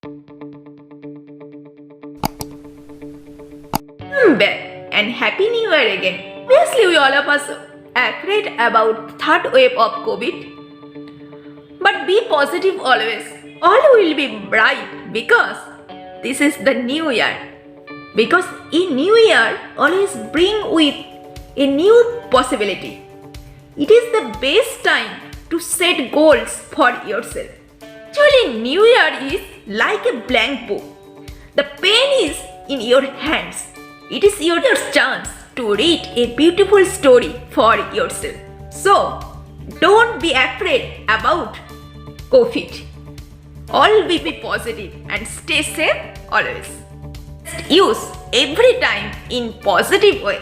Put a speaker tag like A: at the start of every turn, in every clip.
A: Back and happy new year again. Obviously, we all of us are afraid about third wave of COVID, but be positive always. All will be bright because this is the new year. Because in new year always bring with a new possibility. It is the best time to set goals for yourself. Actually, new year is like a blank book. The pen is in your hands. It is your chance to read a beautiful story for yourself. So, don't be afraid about COVID. All will be positive and stay safe always. Use every time in positive way.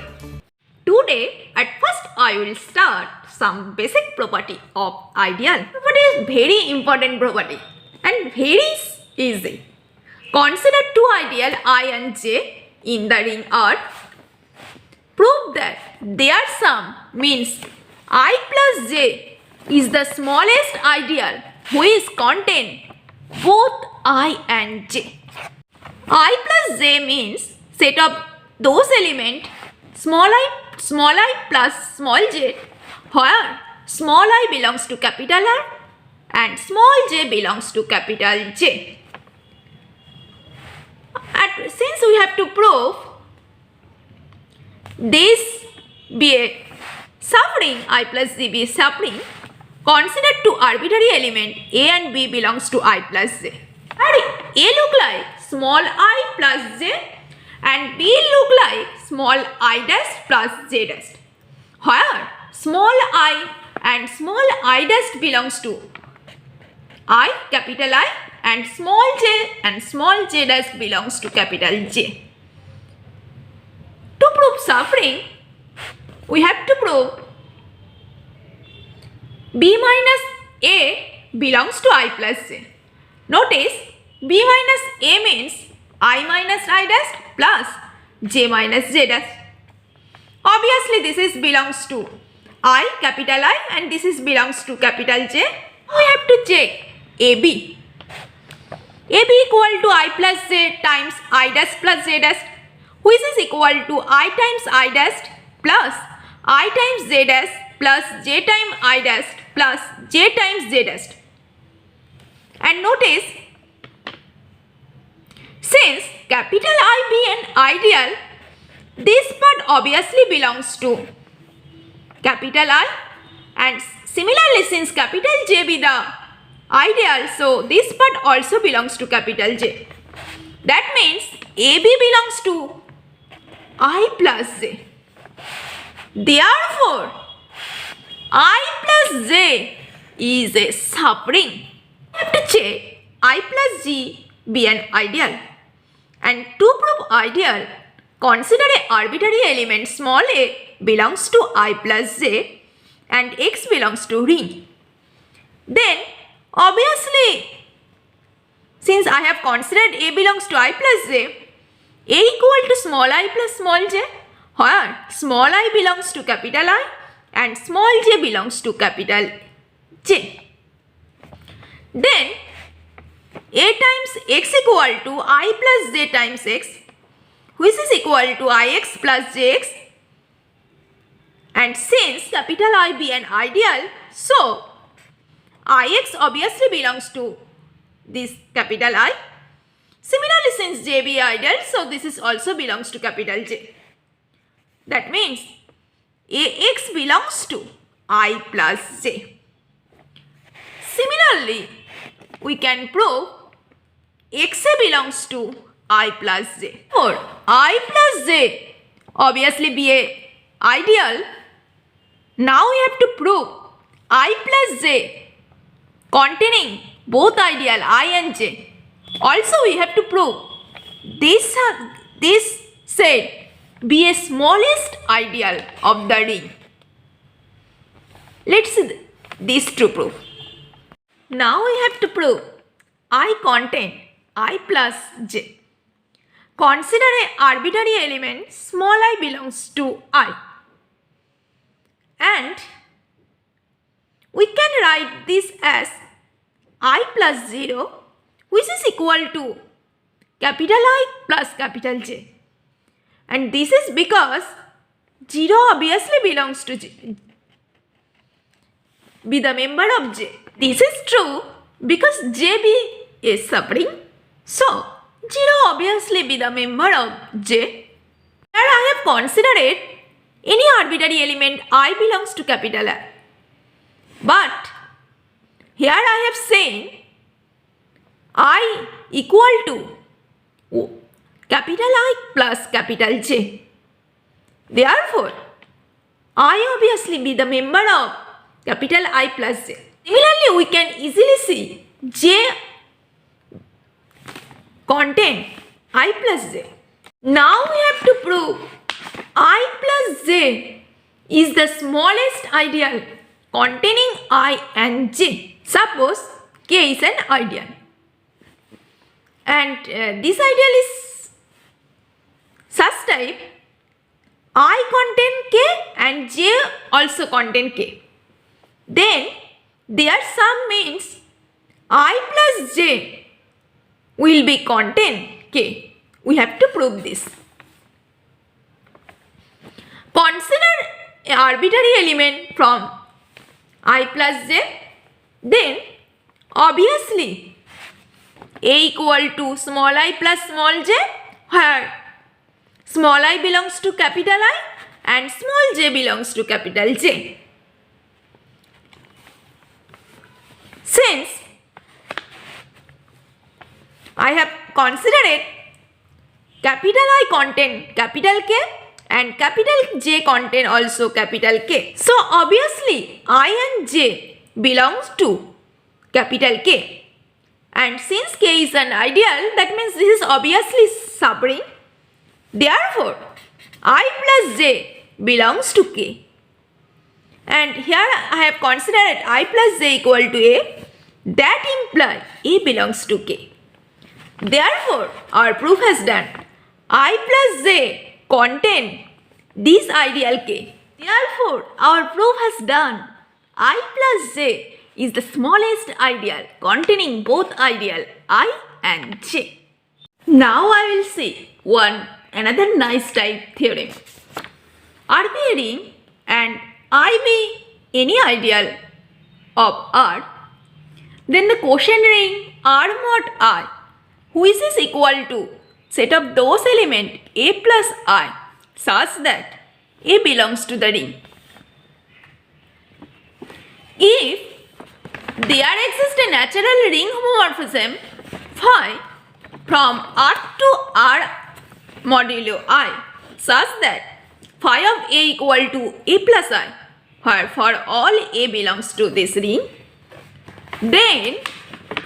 A: Today, at first I will start some basic property of ideal. Property is very important property and very easy. Consider two ideal I and j in the ring R. Prove that their sum means I plus j is the smallest ideal which contain both I and j. I plus j means set of those elements small I plus small j, where small I belongs to capital R and small j belongs to capital J. Since we have to prove this be a subring I plus j be a subring, consider two arbitrary element a and b belongs to I plus j. And a look like small I plus j and b look like small I dash plus j dash, where small I and small I dash belongs to I, capital I, and small j dash belongs to capital J. To prove suffering, we have to prove b minus a belongs to I plus j. Notice b minus a means I minus I dash plus j minus j dash. Obviously, this is belongs to I, capital I, and this is belongs to capital J. We have to check AB. AB equal to I plus j times I dash plus j dash, which is equal to I times I dash plus I times j dash plus j times I dash plus j times j dash. And notice, since capital I be an ideal, this part obviously belongs to capital I, and similarly since capital J be the ideal, so this part also belongs to capital J. That means AB belongs to I plus J. Therefore, I plus J is a subring. We have to check I plus G be an ideal. And to prove ideal, consider an arbitrary element small a belongs to I plus j and x belongs to ring. Then obviously, since I have considered a belongs to I plus j, a equal to small I plus small j, where small I belongs to capital I and small j belongs to capital J. Then a times x equal to I plus j times x, which is equal to ix plus jx. And since capital I be an ideal, so ix obviously belongs to this capital I. Similarly, since j be ideal, so this is also belongs to capital J. That means ax belongs to I plus j. Similarly, we can prove xa belongs to I plus j. For I plus j obviously be a ideal. Now we have to prove I plus j containing both ideal I and j. Also we have to prove this set be a smallest ideal of the ring. Let's see these to prove. Now we have to prove I contain I plus j. Consider an arbitrary element small I belongs to I. And we can write this as I plus 0, which is equal to capital I plus capital J. And this is because 0 obviously belongs to J, be the member of J. This is true because JB is suffering. So 0 obviously be the member of J. Here I have considered any arbitrary element I belongs to capital I. But here I have said I equal to capital I plus capital J. Therefore, I obviously be the member of capital I plus J. Similarly, we can easily see J contain I plus J. Now we have to prove I plus J is the smallest ideal containing I and J. Suppose K is an ideal. And this ideal is such type I contain K and J also contain K. Then their sum means I plus J will be contain K. We have to prove this. Consider an arbitrary element from I plus J. Then obviously A equal to small I plus small j, where small I belongs to capital I and small j belongs to capital J. Since I have considered capital I contain capital K and capital J contain also capital K. So obviously I and J belongs to capital K. And since K is an ideal, that means this is obviously suffering. Therefore, I plus J belongs to K. And here I have considered I plus J equal to A. That implies A belongs to K. Therefore, our proof has done. I plus J contain this ideal K. Therefore, our proof has done. I plus J is the smallest ideal containing both ideal I and J. Now I will see another nice type theorem. R be a ring and I be any ideal of R, then the quotient ring R mod I, which is equal to set of those elements A plus I such that A belongs to the ring. If there exists a natural ring homomorphism phi from R to R modulo I such that phi of A equal to A plus I, where for all A belongs to this ring, then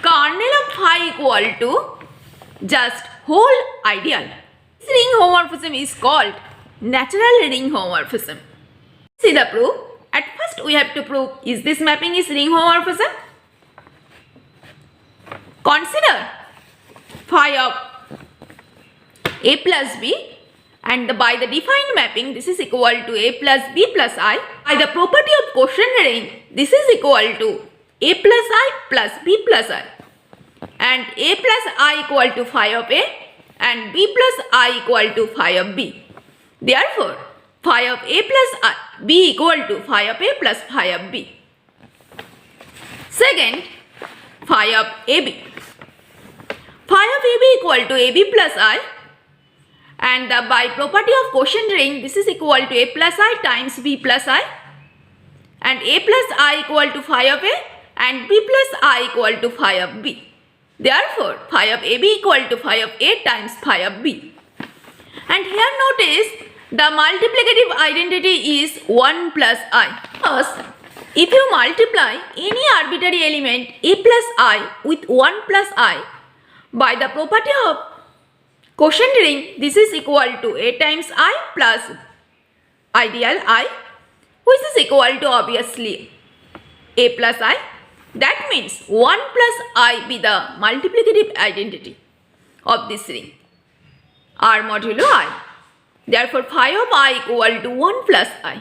A: kernel of phi equal to just whole ideal. This ring homomorphism is called natural ring homomorphism. See the proof. At first we have to prove is this mapping is ring homomorphism. Consider phi of A plus B, and by the defined mapping this is equal to A plus B plus I. By the property of quotient ring this is equal to A plus I plus B plus I, and A plus I equal to phi of A and B plus I equal to phi of B. Therefore, phi of A plus B equal to phi of A plus phi of B. Second, phi of AB. Phi of AB equal to AB plus I, and by property of quotient ring this is equal to A plus I times B plus I, and A plus I equal to phi of A and B plus I equal to phi of B. Therefore, phi of AB equal to phi of A times phi of B. And here notice the multiplicative identity is 1 plus I. First, if you multiply any arbitrary element A plus I with 1 plus I, by the property of quotient ring this is equal to A times I plus ideal I, which is equal to obviously A plus I. That means 1 plus I be the multiplicative identity of this ring R modulo I. Therefore, phi of I equal to 1 plus I.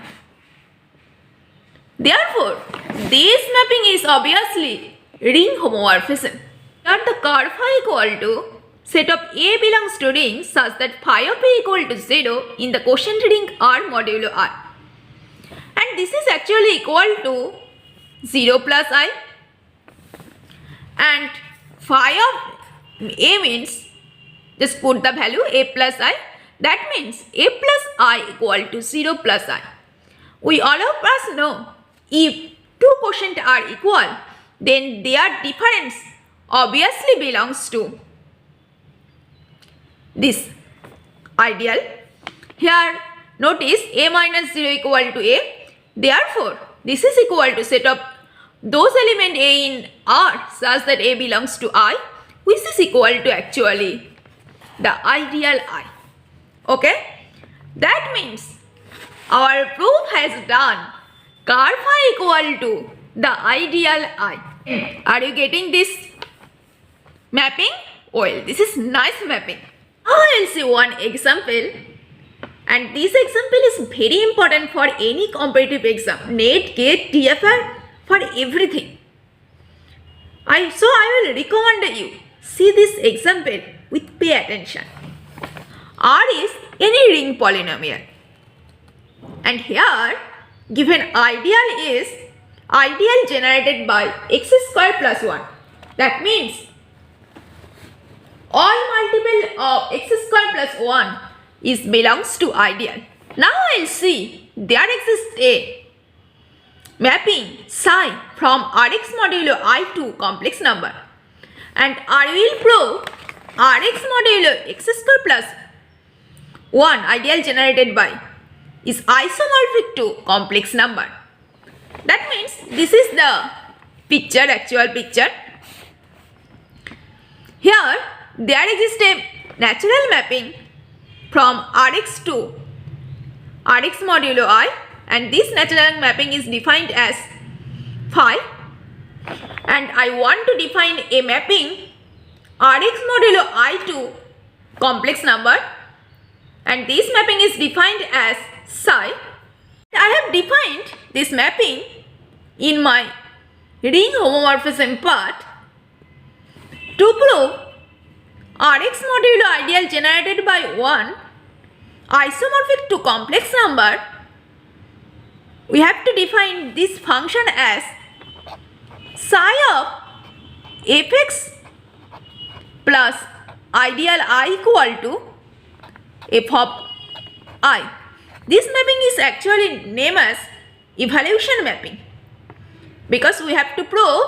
A: Therefore, this mapping is obviously ring homomorphism. Here the curve phi equal to set of A belongs to ring such that phi of A equal to 0 in the quotient ring R modulo R. And this is actually equal to 0 plus I. And phi of A means, just put the value A plus I. That means A plus I equal to 0 plus I. We all of us know if two quotient are equal, then their difference obviously belongs to this ideal. Here notice A minus 0 equal to A. Therefore, this is equal to set of those element A in R such that A belongs to I, which is equal to actually the ideal I. Okay? That means our proof has done curve phi equal to the ideal I. Are you getting this mapping? Well, this is nice mapping. Now I will see one example, and this example is very important for any competitive exam, NET, GATE, TFR, for everything. So I will recommend you see this example with pay attention. R is any ring polynomial, and here given ideal is ideal generated by x square plus 1. That means all multiple of x square plus 1 is belongs to ideal. Now I will see there exists a mapping psi from Rx modulo I to complex number, and I will prove Rx modulo x square plus 1 ideal generated by is isomorphic to complex number. That means this is the picture, actual picture. Here there exists a natural mapping from Rx to Rx modulo I, and this natural mapping is defined as phi, and I want to define a mapping Rx modulo I to complex number, and this mapping is defined as psi. I have defined this mapping in my ring homomorphism part to prove Rx modulo ideal generated by 1 isomorphic to complex number. We have to define this function as psi of fx plus ideal I equal to f of I. This mapping is actually named as evaluation mapping because we have to prove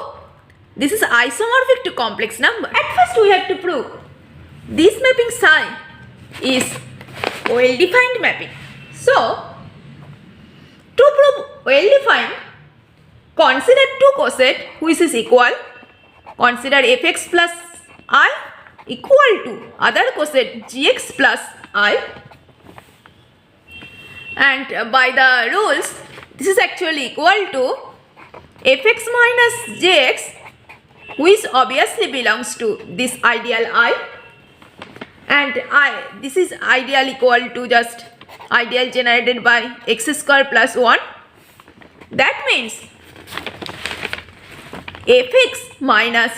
A: this is isomorphic to complex number. At first we have to prove this mapping psi is well-defined mapping. So, to prove well-defined, consider two coset which is equal. Consider fx plus I equal to other coset gx plus I, and by the rules this is actually equal to fx minus jx, which obviously belongs to this ideal I, and this is ideal equal to just ideal generated by x square plus 1. That means fx minus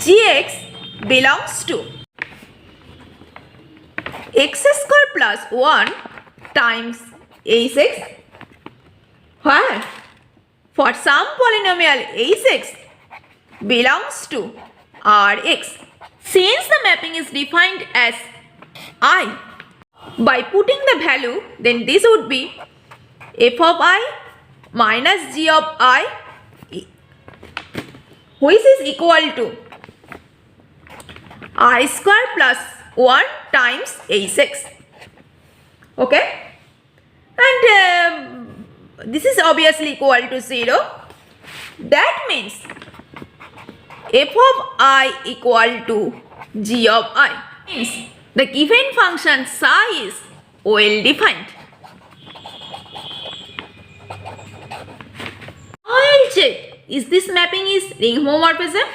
A: gx belongs to x square plus 1 times a6, where for some polynomial a6 belongs to Rx. Since the mapping is defined as I, by putting the value, then this would be f of I minus g of I, which is equal to I square plus 1 times a6. Okay, and this is obviously equal to 0. That means f of I equal to g of I. Means the given function psi is well defined. I will check is this mapping is ring homomorphism.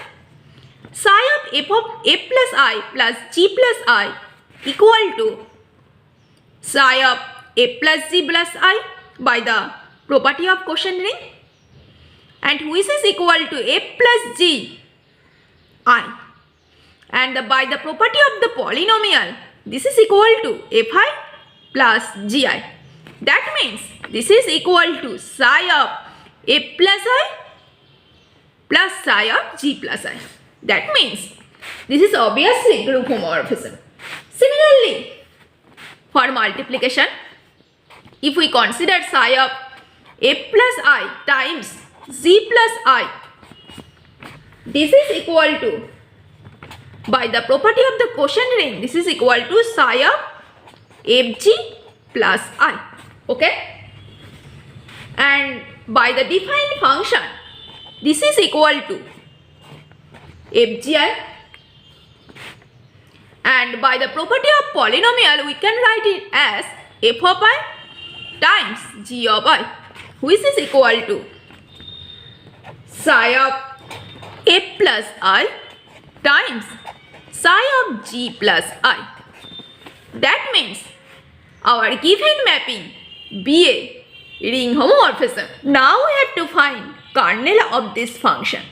A: Psi of f plus I plus g plus I equal to psi of f plus g plus I by the property of quotient ring, and which is equal to f plus g I. And by the property of the polynomial, this is equal to fi plus gi. That means this is equal to psi of f plus I plus psi of g plus I. That means this is obviously group homomorphism. Similarly, for multiplication, if we consider psi of f plus I times g plus I, this is equal to, by the property of the quotient ring, this is equal to psi of fg plus I. Okay? And by the defined function, this is equal to fgi. And by the property of polynomial, we can write it as f of I times g of I, which is equal to psi of f plus I times psi of g plus I. That means our given mapping be a ring homomorphism. Now we have to find kernel of this function.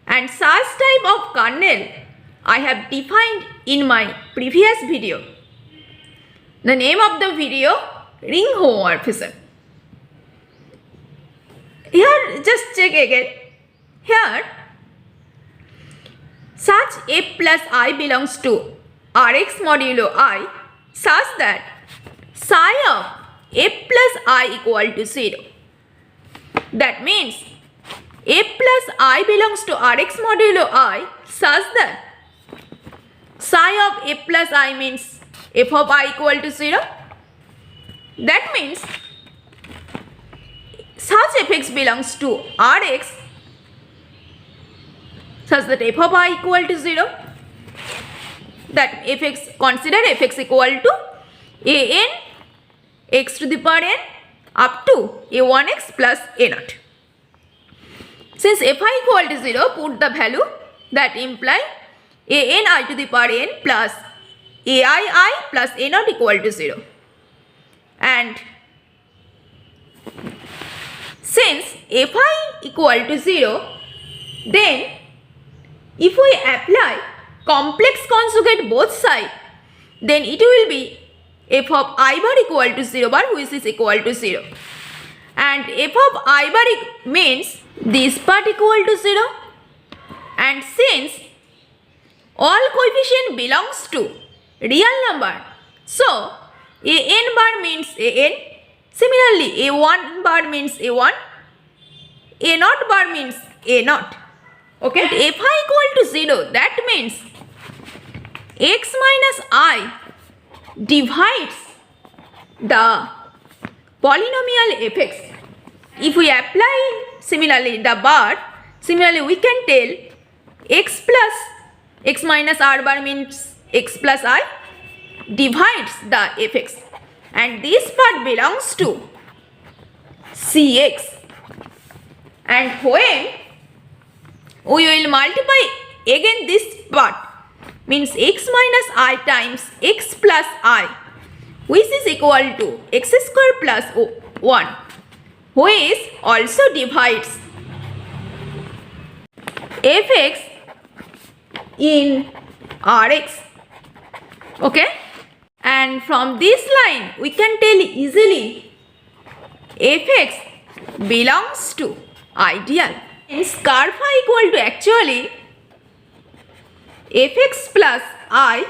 A: And such type of kernel I have defined in my previous video. The name of the video, ring homomorphism. Here, just check again. Here, such f plus I belongs to Rx modulo I such that psi of f plus I equal to 0. That means f plus I belongs to Rx modulo I such that psi of f plus I means f of I equal to 0. That means such fx belongs to Rx such that f of I equal to 0. That fx, consider fx equal to an x to the power n up to a1x plus a0. Since fi equal to 0, put the value that imply an I to the power n plus ai plus a0 equal to 0. And since fi equal to 0, then if we apply complex conjugate both sides, then it will be f of I bar equal to 0 bar, which is equal to 0. And f of I bar means this part equal to 0. And since all coefficient belongs to real number, so an bar means an, similarly a1 bar means a1, a0 bar means a0. Okay, if I equal to 0, that means x minus I divides the polynomial fx. If we apply similarly the bar, similarly we can tell x minus r bar means x plus I divides the fx, and this part belongs to cx. And when we will multiply again this part, means x minus I times x plus I, which is equal to x square plus 1, which also divides fx in Rx. Okay, and from this line we can tell easily fx belongs to ideal. Hence curve phi equal to actually fx plus I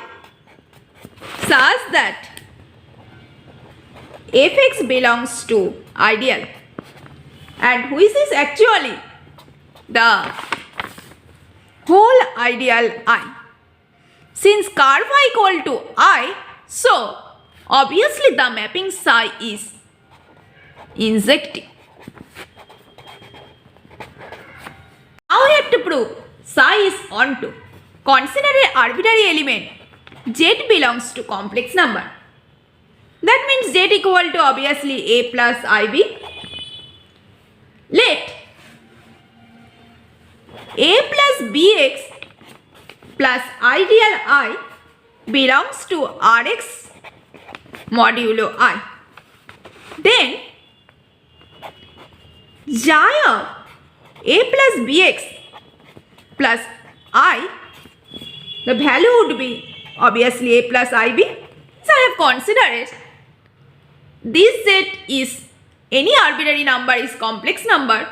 A: such that fx belongs to ideal, and which is actually the whole ideal I. Since curve phi equal to I, so obviously the mapping psi is injective. Now we have to prove psi is onto. Consider an arbitrary element z belongs to complex number. That means z equal to obviously a plus ib. Let a plus bx plus ideal I belongs to Rx modulo I. Then xi of a plus bx plus I, the value would be obviously a plus ib. So I have considered this set is any arbitrary number is complex number.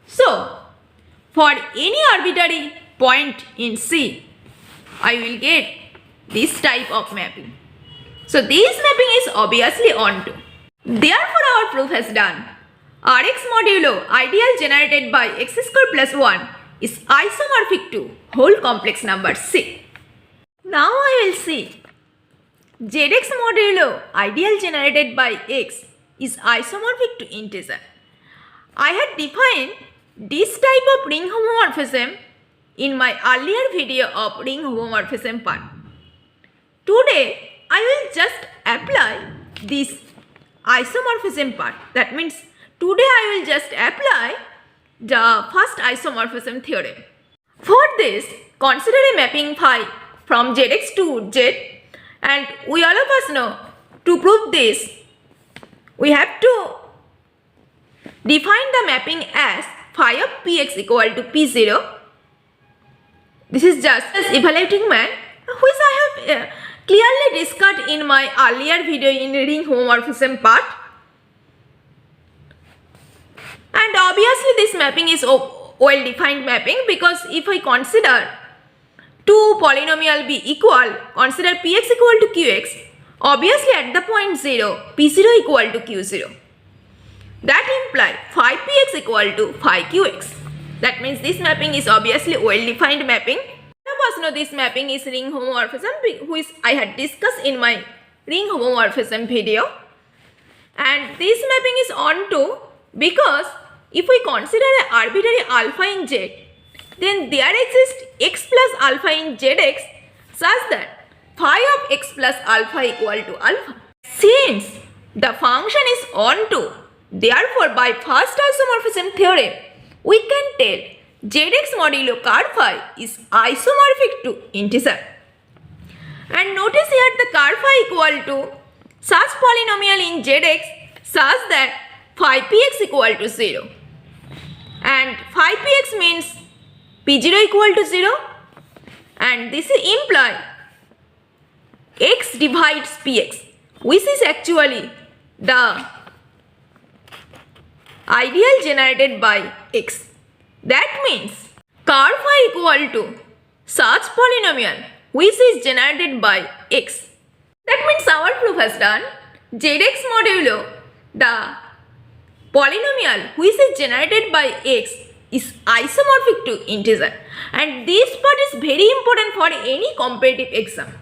A: So for any arbitrary point in C, I will get this type of mapping. So this mapping is obviously onto. Therefore our proof has done. Rx modulo ideal generated by x square plus 1 is isomorphic to whole complex number C. Now I will see Zx modulo ideal generated by x is isomorphic to integer. I had defined this type of ring homomorphism in my earlier video of ring homomorphism part. Today I will just apply this isomorphism part. That means today I will just apply the first isomorphism theorem. For this, consider a mapping phi from Zx to Z, and we all of us know to prove this we have to define the mapping as phi of px equal to p0. This is just as evaluating man, which I have clearly discussed in my earlier video in ring homomorphism part. And obviously this mapping is well defined mapping, because if I consider two polynomial be equal, consider px equal to qx, obviously at the point 0, p0 equal to q0. That implies phi px equal to phi qx. That means this mapping is obviously well defined mapping. Of course, know this mapping is ring homomorphism, which I had discussed in my ring homomorphism video. And this mapping is onto because if we consider an arbitrary alpha in Z, then there exists x plus alpha in Zx such that phi of x plus alpha equal to alpha. Since the function is onto, therefore by first isomorphism theorem, we can tell Zx modulo car phi is isomorphic to integer. And notice here the car phi equal to such polynomial in Zx such that phi px equal to 0. And phi px means p0 equal to 0, and this implies x divides px, which is actually the ideal generated by x. That means car phi equal to such polynomial which is generated by x. That means our proof has done. Zx modulo the polynomial which is generated by x is isomorphic to integer, and this part is very important for any competitive exam.